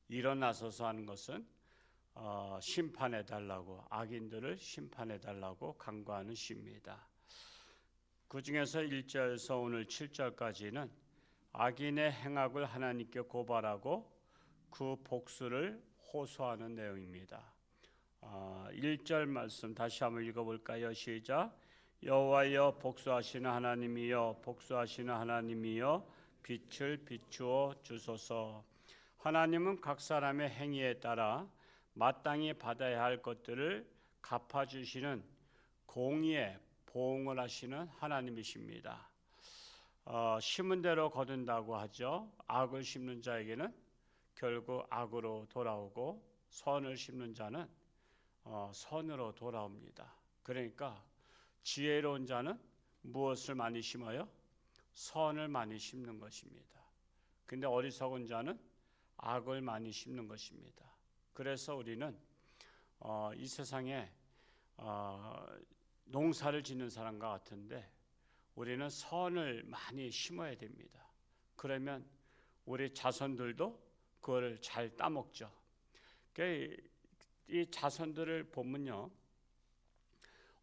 일어나서서 하는 것은 심판해 달라고, 악인들을 심판해 달라고 간구하는 시입니다. 그 중에서 1절에서 오늘 7절까지는 악인의 행악을 하나님께 고발하고 그 복수를 호소하는 내용입니다. 1절 말씀 다시 한번 읽어볼까요? 시작. 여호와여 복수하시는 하나님이여, 복수하시는 하나님이여, 빛을 비추어 주소서. 하나님은 각 사람의 행위에 따라 마땅히 받아야 할 것들을 갚아주시는 공의의 보응을 하시는 하나님이십니다. 심은 대로 거둔다고 하죠. 악을 심는 자에게는 결국 악으로 돌아오고, 선을 심는 자는 선으로 돌아옵니다. 그러니까 지혜로운 자는 무엇을 많이 심어요? 선을 많이 심는 것입니다. 근데 어리석은 자는 악을 많이 심는 것입니다. 그래서 우리는 이 세상에 농사를 짓는 사람과 같은데 우리는 선을 많이 심어야 됩니다. 그러면 우리 자손들도 그걸 잘 따먹죠. 이 자손들을 보면요,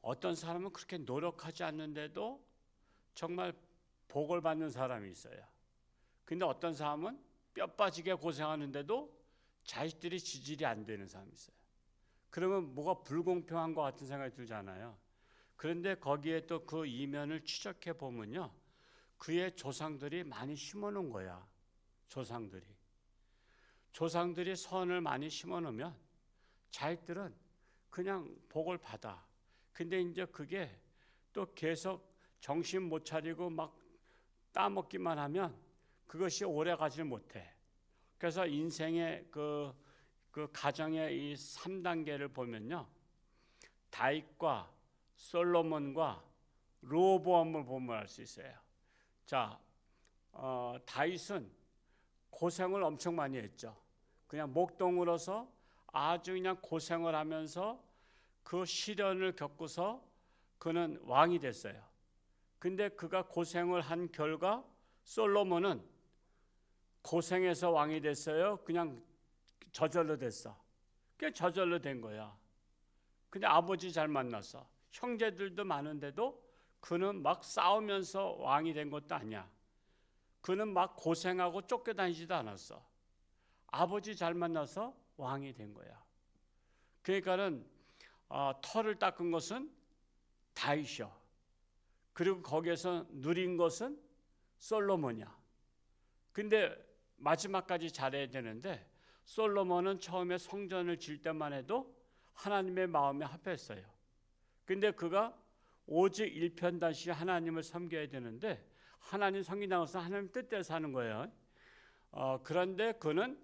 어떤 사람은 그렇게 노력하지 않는데도 정말 복을 받는 사람이 있어요. 근데 어떤 사람은 뼈 빠지게 고생하는데도 자식들이 지질이 안 되는 사람이 있어요. 그러면 뭐가 불공평한 것 같은 생각이 들잖아요. 그런데 거기에 또 그 이면을 추적해 보면요, 그의 조상들이 많이 심어놓은 거야. 조상들이 선을 많이 심어놓으면 자식들은 그냥 복을 받아. 근데 이제 그게 또 계속 정신 못 차리고 막 따먹기만 하면 그것이 오래 가지 못해. 그래서 인생의 그 가정의 이 3단계를 보면요, 다윗과 솔로몬과 르호보암을 보면 알 수 있어요. 자, 다윗은 고생을 엄청 많이 했죠. 그냥 목동으로서 아주 그냥 고생을 하면서 그 시련을 겪고서 그는 왕이 됐어요. 근데 그가 고생을 한 결과 솔로몬은 고생해서 왕이 됐어요? 그냥 저절로 됐어. 그냥 저절로 된 거야. 근데 아버지 잘 만났어. 형제들도 많은데도 그는 막 싸우면서 왕이 된 것도 아니야. 그는 막 고생하고 쫓겨다니지도 않았어. 아버지 잘 만나서 왕이 된 거야. 그러니까는 털을 닦은 것은 다윗이야. 그리고 거기에서 누린 것은 솔로몬이야. 근데 마지막까지 잘해야 되는데 솔로몬은 처음에 성전을 질 때만 해도 하나님의 마음에 합했어요. 근데 그가 오직 일편단시 하나님을 섬겨야 되는데 하나님 섬긴다고 해서 하나님 뜻대로 사는 거예요. 그런데 그는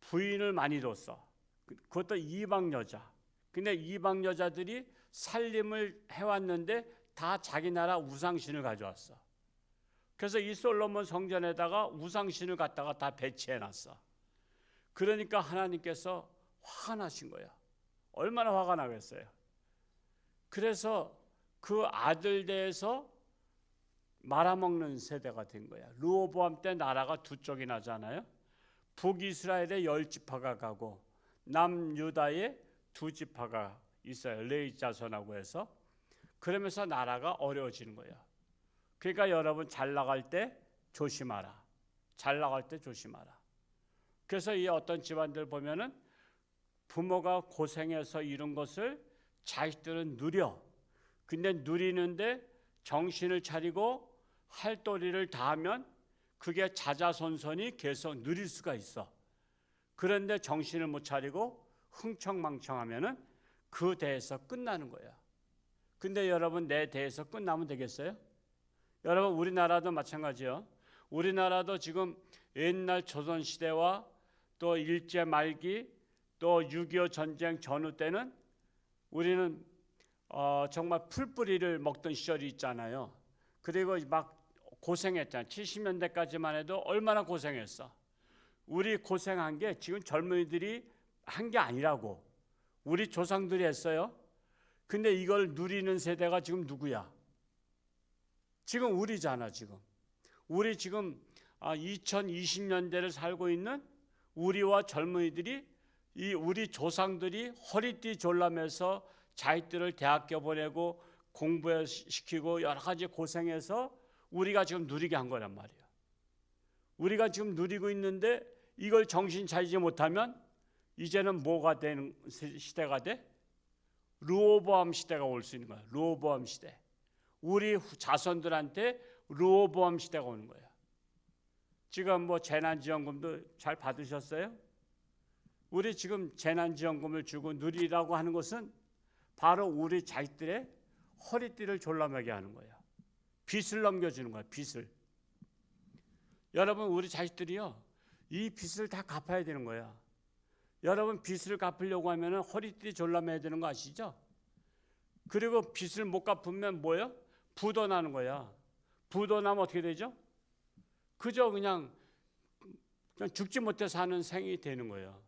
부인을 많이 뒀어. 그것도 이방 여자. 근데 이방 여자들이 살림을 해왔는데 다 자기 나라 우상신을 가져왔어. 그래서 이 솔로몬 성전에다가 우상신을 갖다가 다 배치해놨어. 그러니까 하나님께서 화가 나신 거야. 얼마나 화가 나겠어요. 그래서 그 아들 대에서 말아먹는 세대가 된 거야. 르호보암 때 나라가 두 쪽이 나잖아요. 북이스라엘의 10지파가 가고 남유다의 2지파가 있어요. 레위 자손하고 해서. 그러면서 나라가 어려워지는 거예요. 그러니까 여러분 잘 나갈 때 조심하라. 잘 나갈 때 조심하라. 그래서 이 어떤 집안들 보면은 부모가 고생해서 이룬 것을 자식들은 누려. 근데 누리는데 정신을 차리고 할 도리를 다하면 그게 자자손손이 계속 누릴 수가 있어. 그런데 정신을 못 차리고 흥청망청하면은 그 대에서 끝나는 거야. 근데 여러분 내 대에서 끝나면 되겠어요? 여러분 우리나라도 마찬가지요. 우리나라도 지금 옛날 조선시대와 또 일제 말기 또 6.25 전쟁 전후 때는 우리는 정말 풀뿌리를 먹던 시절이 있잖아요. 그리고 막 고생했잖아요. 70년대까지만 해도 얼마나 고생했어. 우리 고생한 게 지금 젊은이들이 한 게 아니라고. 우리 조상들이 했어요. 근데 이걸 누리는 세대가 지금 누구야? 지금 우리잖아. 지금 우리 지금 2020년대를 살고 있는 우리와 젊은이들이 우리 조상들이 허리띠 졸라매서 자기들을 대학교 보내고 공부시키고 여러 가지 고생해서 우리가 지금 누리게 한 거란 말이에요. 우리가 지금 누리고 있는데 이걸 정신 차리지 못하면 이제는 뭐가 되는 시대가 돼? 르호보암 시대가 올 수 있는 거야. 르호보암 시대. 우리 자손들한테 르호보암 시대가 오는 거야. 지금 뭐 재난지원금도 잘 받으셨어요? 우리 지금 재난지원금을 주고 누리라고 하는 것은 바로 우리 자식들의 허리띠를 졸라매게 하는 거야. 빚을 넘겨주는 거야. 빚을. 여러분 우리 자식들이요, 이 빚을 다 갚아야 되는 거야. 여러분 빚을 갚으려고 하면 허리띠 졸라매야 되는 거 아시죠? 그리고 빚을 못 갚으면 뭐예요? 부도 나는 거야. 부도 나면 어떻게 되죠? 그저 그냥 죽지 못해 사는 생이 되는 거예요.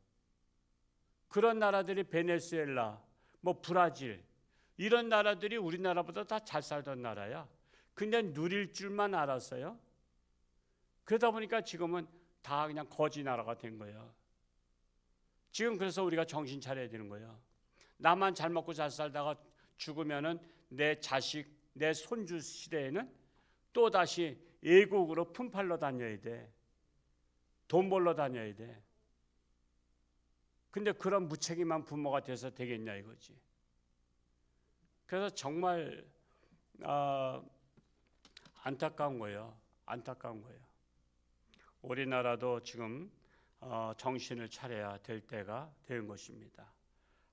그런 나라들이 베네수엘라, 뭐 브라질 이런 나라들이 우리나라보다 다 잘 살던 나라야. 근데 누릴 줄만 알았어요. 그러다 보니까 지금은 다 그냥 거지 나라가 된 거예요. 지금 그래서 우리가 정신 차려야 되는 거예요. 나만 잘 먹고 잘 살다가 죽으면은 내 자식, 내 손주 시대에는 또 다시 외국으로 품팔러 다녀야 돼. 돈 벌러 다녀야 돼. 근데 그런 무책임한 부모가 돼서 되겠냐 이거지. 그래서 정말 안타까운 거예요. 안타까운 거예요. 우리나라도 지금 정신을 차려야 될 때가 된 것입니다.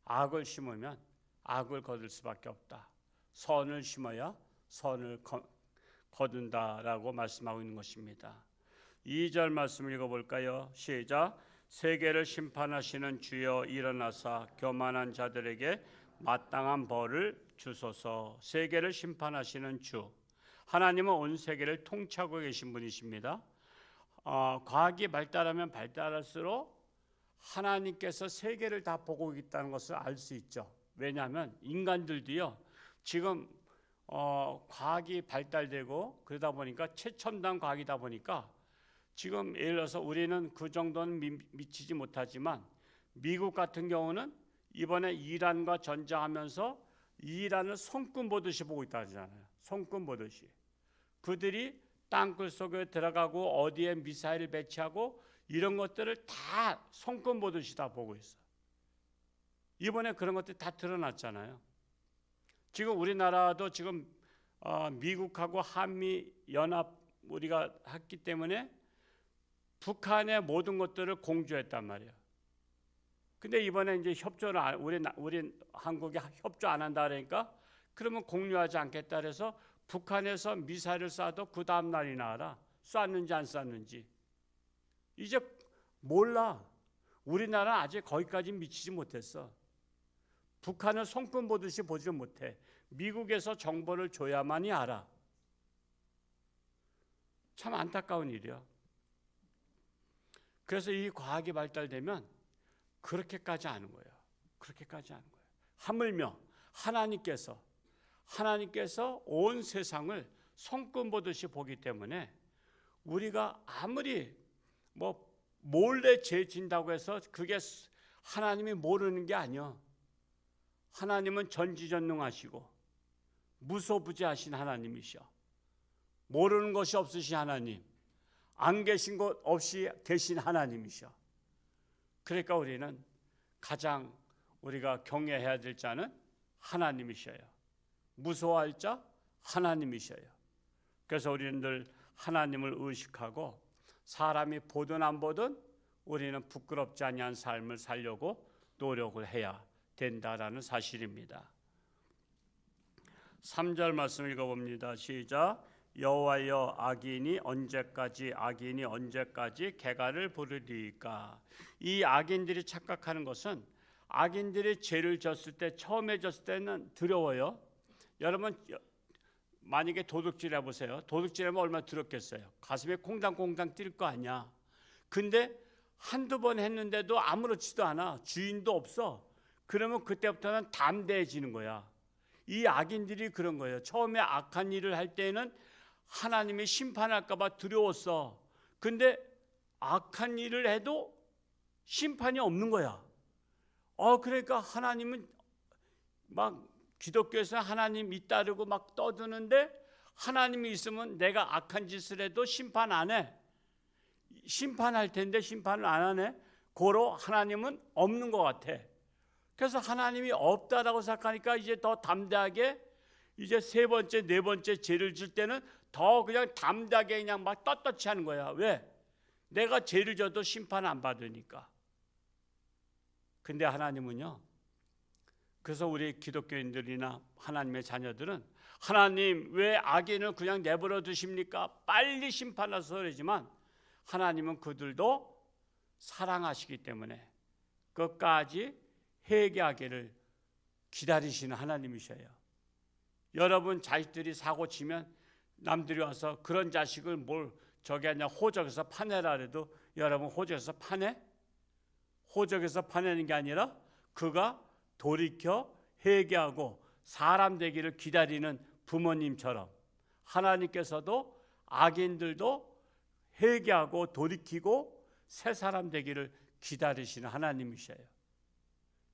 악을 심으면 악을 거둘 수밖에 없다. 선을 심어야 선을 거둔다라고 말씀하고 있는 것입니다. 2절 말씀 읽어볼까요? 시작. 세계를 심판하시는 주여 일어나사 교만한 자들에게 마땅한 벌을 주소서. 세계를 심판하시는 주, 하나님은 온 세계를 통치하고 계신 분이십니다. 과학이 발달하면 발달할수록 하나님께서 세계를 다 보고 있다는 것을 알 수 있죠. 왜냐하면 인간들도요, 지금 과학이 발달되고 그러다 보니까 최첨단 과학이다 보니까 지금 예를 들어서 우리는 그 정도는 미치지 못하지만 미국 같은 경우는 이번에 이란과 전쟁하면서 이란을 손금 보듯이 보고 있다잖아요. 손금 보듯이. 그들이 땅굴 속에 들어가고 어디에 미사일을 배치하고 이런 것들을 다 손금 보듯이 다 보고 있어. 이번에 그런 것들이 다 드러났잖아요. 지금 우리나라도 지금 미국하고 한미 연합 우리가 했기 때문에 북한의 모든 것들을 공조했단 말이에요. 근데 이번에 이제 협조를 우리 한국이 협조 안 한다 그러니까 그러면 공유하지 않겠다 그래서 북한에서 미사일을 쏴도 그 다음 날이나 알아. 쐈는지 안 쐈는지. 이제 몰라. 우리나라는 아직 거기까지 미치지 못했어. 북한을 손금 보듯이 보지 못해. 미국에서 정보를 줘야만이 알아. 참 안타까운 일이야. 그래서 이 과학이 발달되면 그렇게까지 하는 거예요. 그렇게까지 하는 거예요. 하물며 하나님께서 온 세상을 손금 보듯이 보기 때문에 우리가 아무리 뭐 몰래 죄 진다고 해서 그게 하나님이 모르는 게 아니야. 하나님은 전지전능하시고 무소부재하신 하나님이셔. 모르는 것이 없으신 하나님, 안 계신 것 없이 계신 하나님이셔. 그러니까 우리는 가장 우리가 경외해야 될 자는 하나님이셔요. 무서워할 자 하나님이셔요. 그래서 우리는 늘 하나님을 의식하고 사람이 보든 안 보든 우리는 부끄럽지 아니한 삶을 살려고 노력을 해야 된다라는 사실입니다. 3절 말씀 읽어봅니다. 시작. 여호와여 악인이 언제까지 개가를 부르리까. 이 악인들이 착각하는 것은 악인들이 죄를 졌을 때 처음에 졌을 때는 두려워요. 여러분 만약에 도둑질 해보세요. 도둑질하면 얼마나 두렵겠어요. 가슴에 콩당콩당 뛸 거 아니야. 근데 한두 번 했는데도 아무렇지도 않아. 주인도 없어. 그러면 그때부터는 담대해지는 거야. 이 악인들이 그런 거예요. 처음에 악한 일을 할 때는 하나님이 심판할까 봐 두려웠어. 근데 악한 일을 해도 심판이 없는 거야. 그러니까 하나님은 막 기독교에서 하나님 잇따르고 막 떠드는데 하나님이 있으면 내가 악한 짓을 해도 심판 안 해. 심판할 텐데 심판을 안 하네. 고로 하나님은 없는 것 같아. 그래서 하나님이 없다라고 생각하니까 이제 더 담대하게 이제 세 번째, 네 번째 죄를 질 때는 더 그냥 담대하게 그냥 막 떳떳이 하는 거야. 왜? 내가 죄를 져도 심판 안 받으니까. 근데 하나님은요. 그래서 우리 기독교인들이나 하나님의 자녀들은 하나님 왜 악인을 그냥 내버려 두십니까? 빨리 심판하셔서 그러지만 하나님은 그들도 사랑하시기 때문에 끝까지 회개하기를 기다리시는 하나님이셔요. 여러분 자식들이 사고 치면 남들이 와서 그런 자식을 뭘 저기 하냐 호적에서 파내라 해도 여러분 호적에서 파내? 호적에서 파내는 게 아니라 그가 돌이켜 회개하고 사람 되기를 기다리는 부모님처럼 하나님께서도 악인들도 회개하고 돌이키고 새 사람 되기를 기다리시는 하나님이셔요.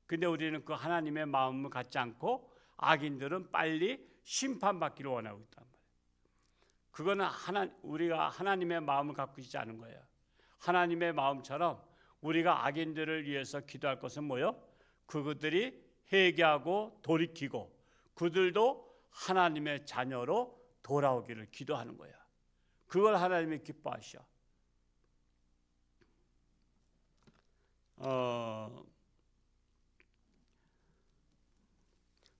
근데 우리는 그 하나님의 마음을 갖지 않고 악인들은 빨리 심판받기를 원하고 있단 말이에요. 그거는 우리가 하나님의 마음을 갖고 있지 않은 거예요. 하나님의 마음처럼 우리가 악인들을 위해서 기도할 것은 뭐요? 그들이 회개하고 돌이키고 그들도 하나님의 자녀로 돌아오기를 기도하는 거야. 그걸 하나님이 기뻐하셔.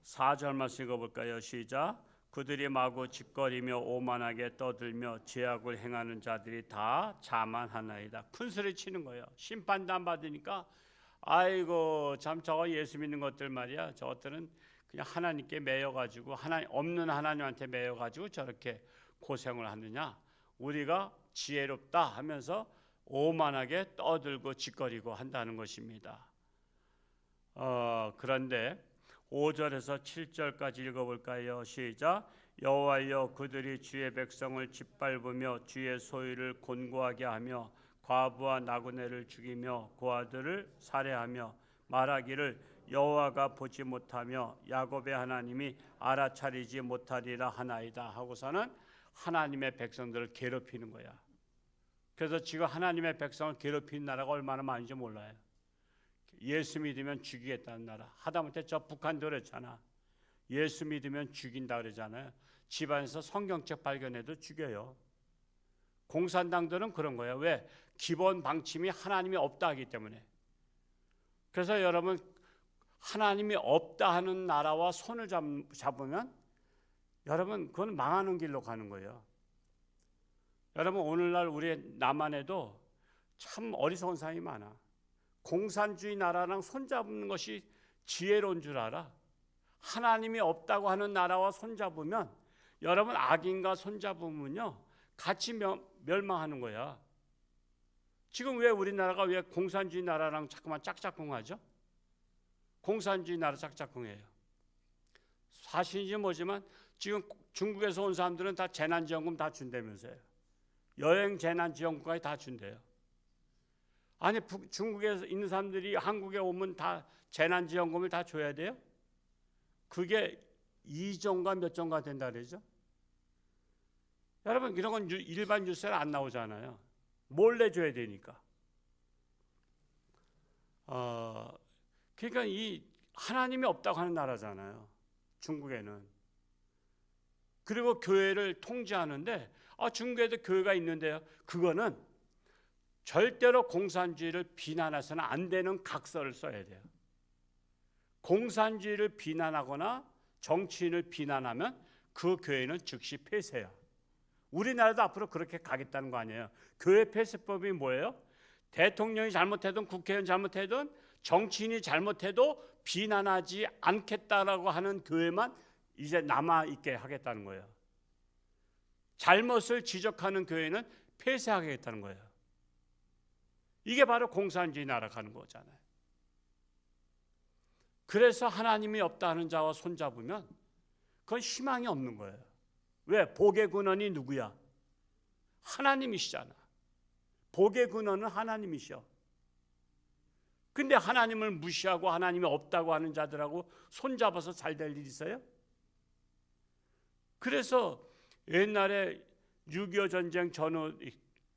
4절 말씀 읽어볼까요? 시작. 그들이 마구 짓거리며 오만하게 떠들며 죄악을 행하는 자들이 다 자만하나이다. 큰 소리 치는 거예요. 심판도 안 받으니까 아이고 참 저거 예수 믿는 것들 말이야. 저것들은 그냥 하나님께 매여가지고 하나님 없는 하나님한테 매여가지고 저렇게 고생을 하느냐. 우리가 지혜롭다 하면서 오만하게 떠들고 짓거리고 한다는 것입니다. 그런데 5절에서 7절까지 읽어볼까요? 시작. 여호와여 그들이 주의 백성을 짓밟으며 주의 소유를 곤고하게 하며 과부와 나그네를 죽이며 고아들을 살해하며 말하기를 여호와가 보지 못하며 야곱의 하나님이 알아차리지 못하리라 하나이다 하고서는 하나님의 백성들을 괴롭히는 거야. 그래서 지금 하나님의 백성을 괴롭히는 나라가 얼마나 많은지 몰라요. 예수 믿으면 죽이겠다는 나라. 하다못해 저 북한도 그랬잖아. 예수 믿으면 죽인다 그러잖아요. 집안에서 성경책 발견해도 죽여요. 공산당들은 그런 거예요. 왜? 기본 방침이 하나님이 없다 하기 때문에. 그래서 여러분 하나님이 없다 하는 나라와 손을 잡으면 여러분 그건 망하는 길로 가는 거예요. 여러분 오늘날 우리 남한에도 참 어리석은 사람이 많아. 공산주의 나라랑 손잡는 것이 지혜로운 줄 알아. 하나님이 없다고 하는 나라와 손잡으면 여러분 악인과 손잡으면요 같이 멸망하는 거야. 지금 왜 우리나라가 왜 공산주의 나라랑 자꾸만 짝짝꿍하죠? 공산주의 나라 짝짝꿍해요. 사실인지 뭐지만 지금 중국에서 온 사람들은 다 재난지원금 다 준다면서요. 여행 재난지원금까지 다 준대요. 아니 중국에 있는 사람들이 한국에 오면 다 재난지원금을 다 줘야 돼요? 그게 2조인가 몇 조인가 된다 그러죠? 여러분 이런 건 일반 뉴스에 안 나오잖아요. 몰래 줘야 되니까. 그러니까 이 하나님이 없다고 하는 나라잖아요. 중국에는. 그리고 교회를 통제하는데 중국에도 교회가 있는데요. 그거는 절대로 공산주의를 비난해서는 안 되는 각서를 써야 돼요. 공산주의를 비난하거나 정치인을 비난하면 그 교회는 즉시 폐쇄야. 우리나라도 앞으로 그렇게 가겠다는 거 아니에요. 교회 폐쇄법이 뭐예요? 대통령이 잘못해든 국회의원 잘못해든 정치인이 잘못해도 비난하지 않겠다라고 하는 교회만 이제 남아있게 하겠다는 거예요. 잘못을 지적하는 교회는 폐쇄하겠다는 거예요. 이게 바로 공산주의 나라 가는 거잖아요. 그래서 하나님이 없다 하는 자와 손잡으면 그건 희망이 없는 거예요. 왜? 복의 근원이 누구야? 하나님이시잖아. 복의 근원은 하나님이셔. 근데 하나님을 무시하고 하나님이 없다고 하는 자들하고 손잡아서 잘 될 일 있어요? 그래서 옛날에 6.25 전쟁 전후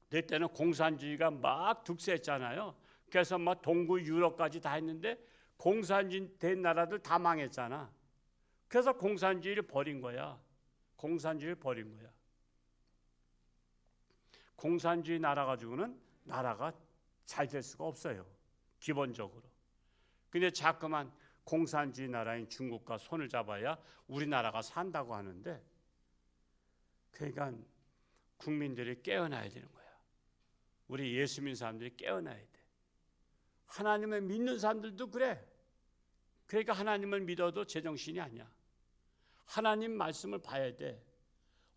때는 공산주의가 막 득세했잖아요. 그래서 막 동구 유럽까지 다 했는데 공산주의 된 나라들 다 망했잖아. 그래서 공산주의를 버린 거야. 공산주의를 버린 거야. 공산주의 나라 가지고는 나라가 잘 될 수가 없어요. 기본적으로. 근데 자꾸만 공산주의 나라인 중국과 손을 잡아야 우리나라가 산다고 하는데, 그러니까 국민들이 깨어나야 되는 거야. 우리 예수 믿는 사람들이 깨어나야 돼. 하나님을 믿는 사람들도 그래. 그러니까 하나님을 믿어도 제정신이 아니야. 하나님 말씀을 봐야 돼.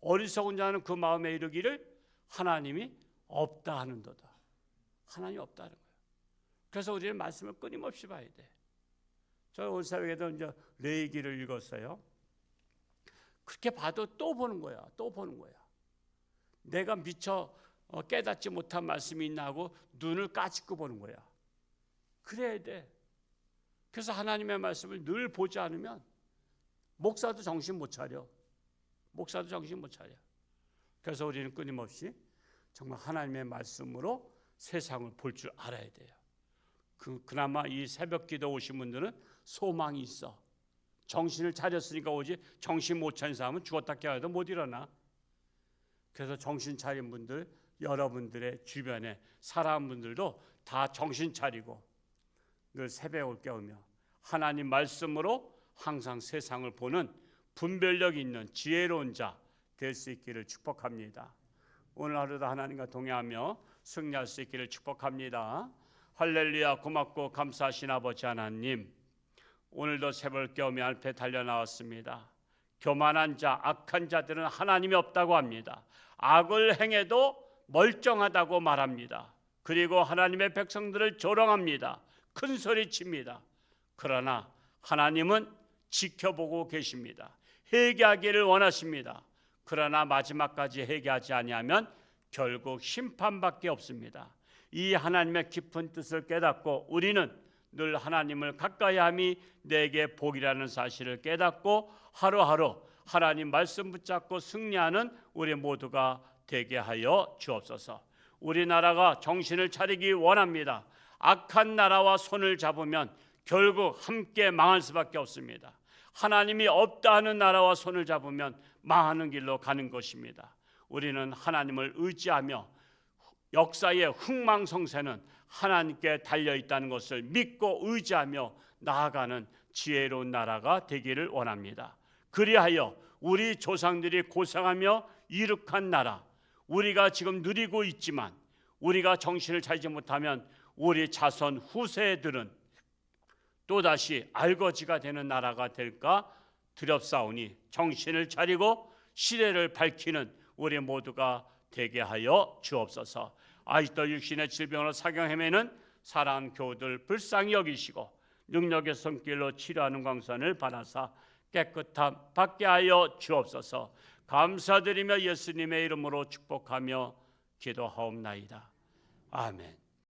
어리석은 자는 그 마음에 이르기를 하나님이 없다 하는도다. 하나님이 없다는 거예요. 그래서 우리는 말씀을 끊임없이 봐야 돼. 저 오늘 새벽에도 이제 레위기를 읽었어요. 그렇게 봐도 또 보는 거야. 또 보는 거야. 내가 미처 깨닫지 못한 말씀이 있나 하고 눈을 까짓고 보는 거야. 그래야 돼. 그래서 하나님의 말씀을 늘 보지 않으면 목사도 정신 못 차려. 목사도 정신 못 차려. 그래서 우리는 끊임없이 정말 하나님의 말씀으로 세상을 볼 줄 알아야 돼요. 그나마 이 새벽 기도 오신 분들은 소망이 있어. 정신을 차렸으니까 오지, 정신 못 차린 사람은 죽었다 깨어나도 못 일어나. 그래서 정신 차린 분들, 여러분들의 주변에 사람분들도 다 정신 차리고 늘 새벽을 깨우며 하나님 말씀으로 항상 세상을 보는 분별력 있는 지혜로운 자 될 수 있기를 축복합니다. 오늘 하루도 하나님과 동행하며 승리할 수 있기를 축복합니다. 할렐루야. 고맙고 감사하신 아버지 하나님, 오늘도 새벽을 깨우며 앞에 달려나왔습니다. 교만한 자, 악한 자들은 하나님이 없다고 합니다. 악을 행해도 멀쩡하다고 말합니다. 그리고 하나님의 백성들을 조롱합니다. 큰 소리 칩니다. 그러나 하나님은 지켜보고 계십니다. 회개하기를 원하십니다. 그러나 마지막까지 회개하지 아니하면 결국 심판밖에 없습니다. 이 하나님의 깊은 뜻을 깨닫고 우리는 늘 하나님을 가까이함이 내게 복이라는 사실을 깨닫고 하루하루 하나님 말씀 붙잡고 승리하는 우리 모두가 되게 하여 주옵소서. 우리나라가 정신을 차리기 원합니다. 악한 나라와 손을 잡으면 결국 함께 망할 수밖에 없습니다. 하나님이 없다 하는 나라와 손을 잡으면 망하는 길로 가는 것입니다. 우리는 하나님을 의지하며 역사의 흥망성쇠는 하나님께 달려있다는 것을 믿고 의지하며 나아가는 지혜로운 나라가 되기를 원합니다. 그리하여 우리 조상들이 고생하며 이룩한 나라, 우리가 지금 누리고 있지만 우리가 정신을 차리지 못하면 우리 자손 후세들은 또다시 알거지가 되는 나라가 될까 두렵사오니 정신을 차리고 시대를 밝히는 우리 모두가 되게 하여 주옵소서. 아직도 육신의 질병으로 사경 헤매는 사랑하는 교우들 불쌍히 여기시고 능력의 손길로 치료하는 광선을 받아사 깨끗함 받게 하여 주옵소서. 감사드리며 예수님의 이름으로 축복하며 기도하옵나이다. 아멘.